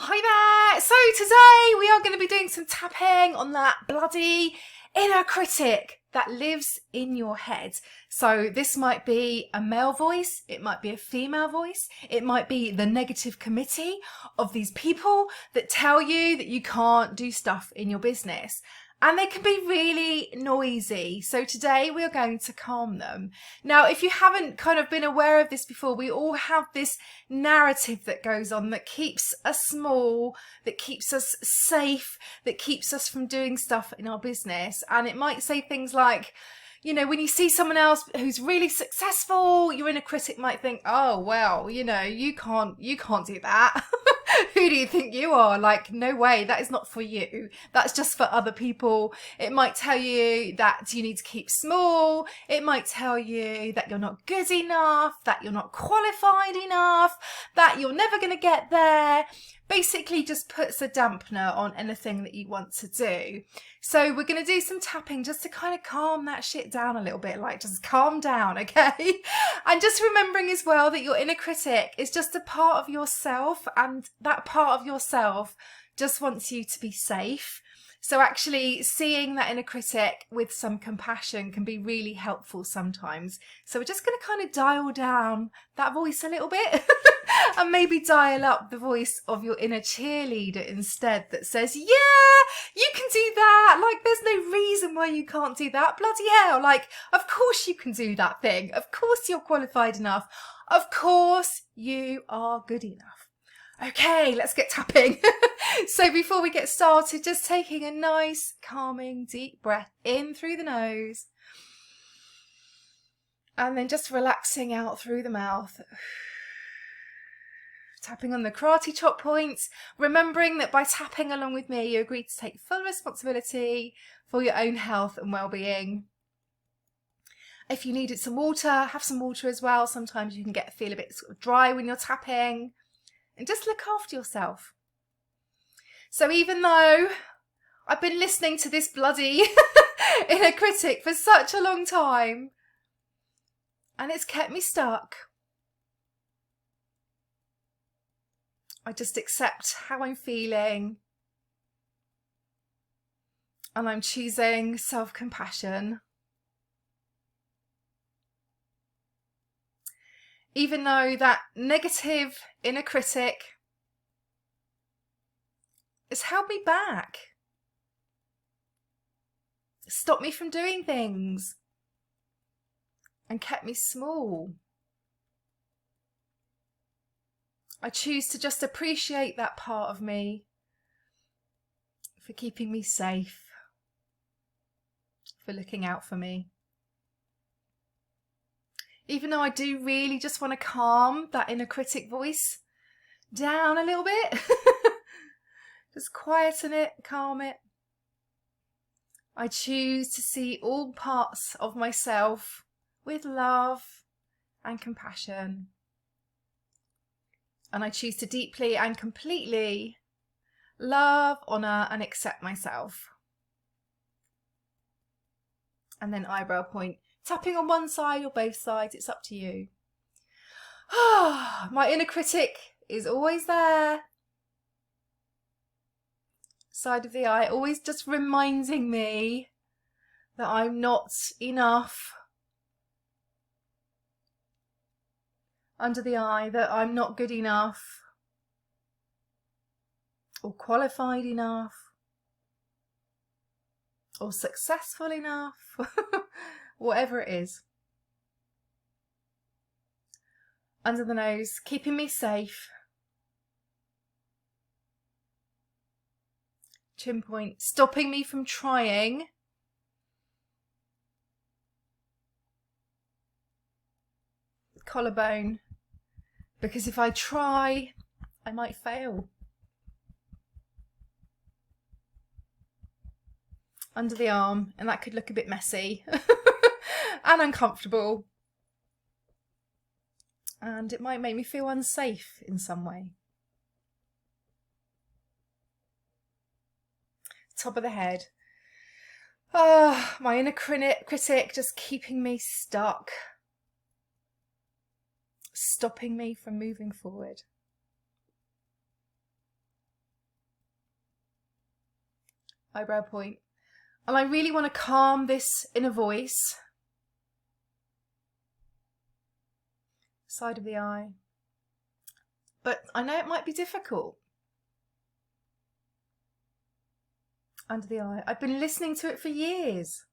Hi there! So today we are going to be doing some tapping on that bloody inner critic that lives in your head. So this might be a male voice, it might be a female voice, it might be the negative committee of these people that tell you that you can't do stuff in your business. And they can be really noisy. So today we are going to calm them. Now, if you haven't kind of been aware of this before, we all have this narrative that goes on that keeps us small, that keeps us safe, that keeps us from doing stuff in our business. And it might say things like, you know, when you see someone else who's really successful, your inner critic might think, oh, well, you know, you can't do that. Who do you think you are? Like, no way, that is not for you. That's just for other people. It might tell you that you need to keep small. It might tell you that you're not good enough, that you're not qualified enough, that you're never going to get there. Basically just puts a dampener on anything that you want to do. So we're going to do some tapping just to kind of calm that shit down a little bit, like just calm down, okay? And just remembering as well that your inner critic is just a part of yourself, and that part of yourself just wants you to be safe. So actually seeing that inner critic with some compassion can be really helpful sometimes. So we're just going to kind of dial down that voice a little bit and maybe dial up the voice of your inner cheerleader instead that says, yeah, you can do that. Like, there's no reason why you can't do that. Bloody hell. Like, of course you can do that thing. Of course you're qualified enough. Of course you are good enough. Okay, let's get tapping. So before we get started, just taking a nice, calming, deep breath in through the nose. And then just relaxing out through the mouth. Tapping on the karate chop points, remembering that by tapping along with me, you agree to take full responsibility for your own health and well-being. If you needed some water, have some water as well. Sometimes you can feel a bit sort of dry when you're tapping. And just look after yourself. So even though I've been listening to this bloody inner critic for such a long time, and it's kept me stuck, I just accept how I'm feeling, and I'm choosing self-compassion. Even though that negative inner critic has held me back, stopped me from doing things, and kept me small, I choose to just appreciate that part of me for keeping me safe, for looking out for me. Even though I do really just want to calm that inner critic voice down a little bit, just quieten it, calm it. I choose to see all parts of myself with love and compassion. And I choose to deeply and completely love, honour and accept myself. And then eyebrow point. Tapping on one side or both sides, it's up to you. My inner critic is always there. Side of the eye, always just reminding me that I'm not enough. Under the eye, that I'm not good enough or qualified enough or successful enough. Whatever it is. Under the nose, keeping me safe. Chin point, stopping me from trying. Collarbone, because if I try, I might fail. Under the arm, and that could look a bit messy and uncomfortable, and it might make me feel unsafe in some way. Top of the head, my inner critic just keeping me stuck, stopping me from moving forward. eyebrow point. And I really want to calm this inner voice. Side of the eye. But I know it might be difficult. Under the eye. I've been listening to it for years.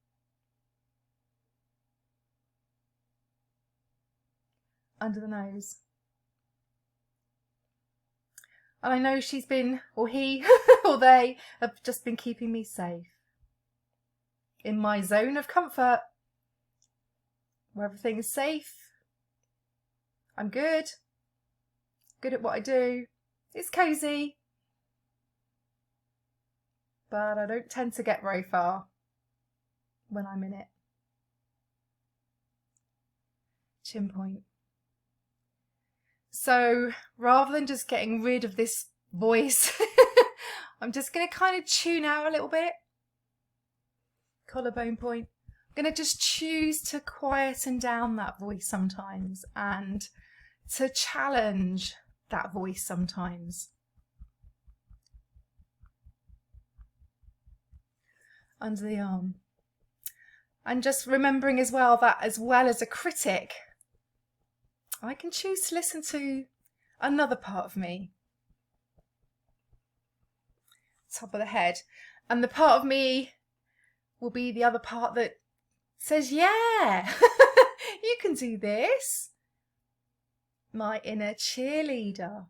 Under the nose. And I know she's been, or he, or they have just been keeping me safe. In my zone of comfort. Where everything is safe. I'm good. Good at what I do. It's cosy. But I don't tend to get very far when I'm in it. Chin point. So rather than just getting rid of this voice, I'm just going to kind of tune out a little bit. Collarbone point. I'm going to just choose to quieten down that voice sometimes and to challenge that voice sometimes. Under the arm. And just remembering as well that as well as a critic, I can choose to listen to another part of me. Top of the head. And the part of me will be the other part that says, yeah, you can do this. My inner cheerleader.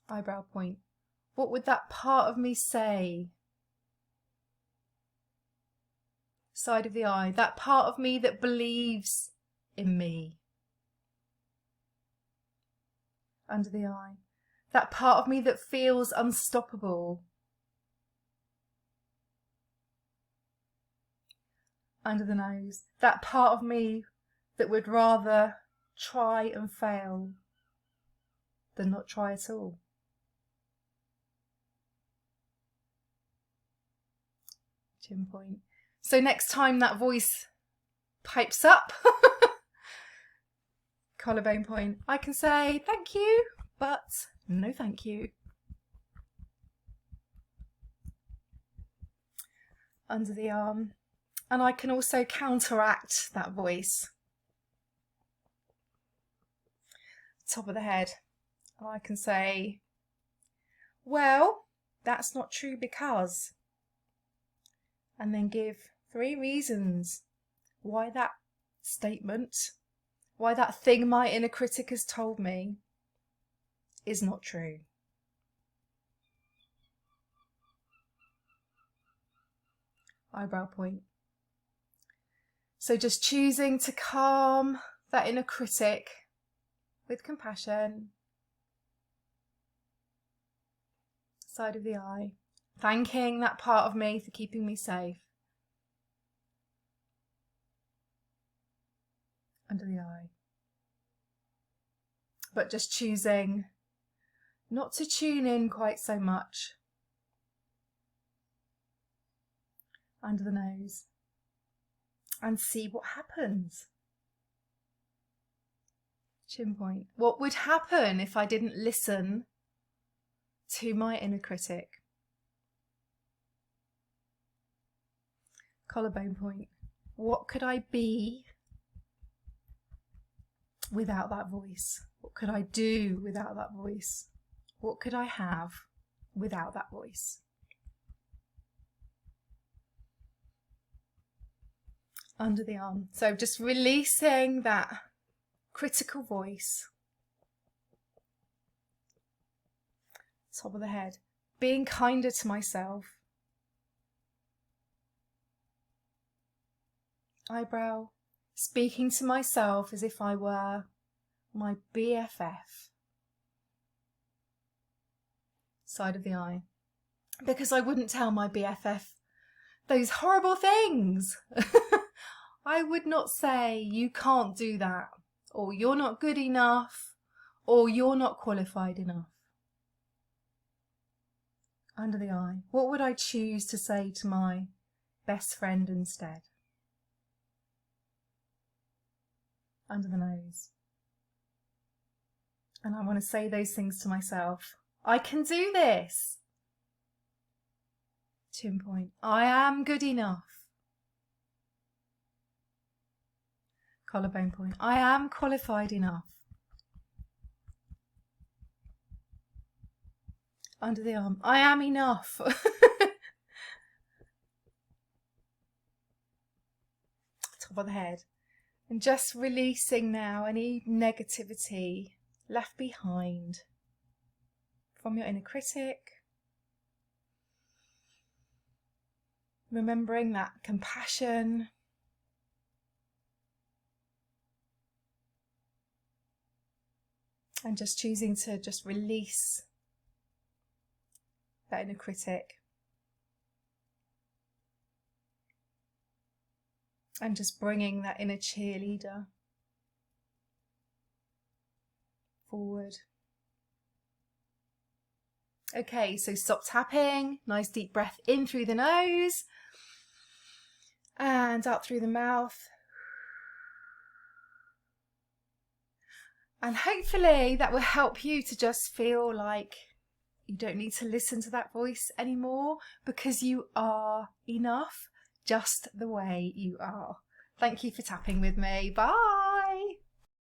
Eyebrow point. What would that part of me say? Side of the eye. That part of me that believes in me. Under the eye. That part of me that feels unstoppable. Under the nose. That part of me that would rather try and fail than not try at all. Chin point. So next time that voice pipes up, collarbone point, I can say thank you, but no thank you. Under the arm. And I can also counteract that voice. Top of the head. And I can say, well, that's not true because. And then give 3 reasons why that statement, why that thing my inner critic has told me is not true. Eyebrow point. So just choosing to calm that inner critic with compassion. Side of the eye. Thanking that part of me for keeping me safe. Under the eye. But just choosing not to tune in quite so much. Under the nose. And see what happens. Chin point. What would happen if I didn't listen to my inner critic? Collarbone point. What could I be without that voice? What could I do without that voice? What could I have without that voice? Under the arm. So just releasing that critical voice. Top of the head. Being kinder to myself. Eyebrow. Speaking to myself as if I were my BFF. Side of the eye. Because I wouldn't tell my BFF those horrible things. I would not say you can't do that, or you're not good enough, or you're not qualified enough. Under the eye. What would I choose to say to my best friend instead? Under the nose. And I want to say those things to myself. I can do this. Chin point. I am good enough. Collarbone point. I am qualified enough. Under the arm. I am enough. Top of the head. And just releasing now any negativity left behind from your inner critic. Remembering that compassion. And just choosing to just release that inner critic. And just bringing that inner cheerleader forward. Okay, so stop tapping. Nice deep breath in through the nose and out through the mouth. And hopefully that will help you to just feel like you don't need to listen to that voice anymore, because you are enough just the way you are. Thank you for tapping with me. Bye.